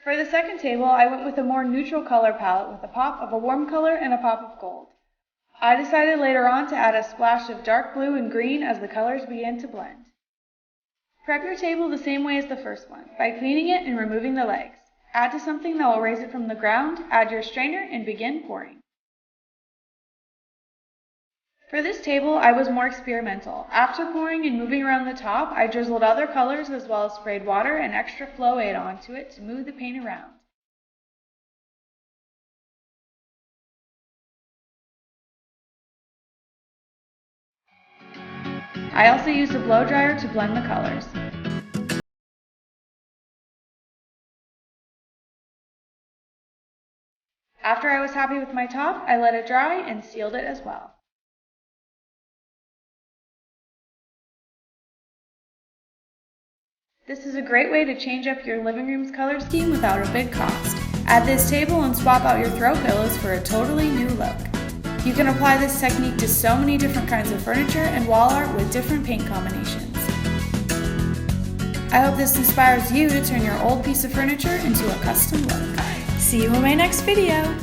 For the second table, I went with a more neutral color palette with a pop of a warm color and a pop of gold. I decided later on to add a splash of dark blue and green as the colors began to blend. Prep your table the same way as the first one, by cleaning it and removing the legs. Add to something that will raise it from the ground, add your strainer, and begin pouring. For this table, I was more experimental. After pouring and moving around the top, I drizzled other colors as well as sprayed water and extra flow aid onto it to move the paint around. I also used a blow dryer to blend the colors. After I was happy with my top, I let it dry and sealed it as well. This is a great way to change up your living room's color scheme without a big cost. Add this table and swap out your throw pillows for a totally new look. You can apply this technique to so many different kinds of furniture and wall art with different paint combinations. I hope this inspires you to turn your old piece of furniture into a custom look. See you in my next video!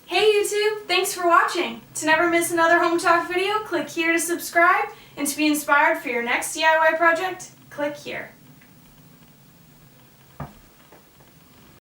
Hey YouTube, thanks for watching! To never miss another Hometalk video, click here to subscribe, and to be inspired for your next DIY project, click here.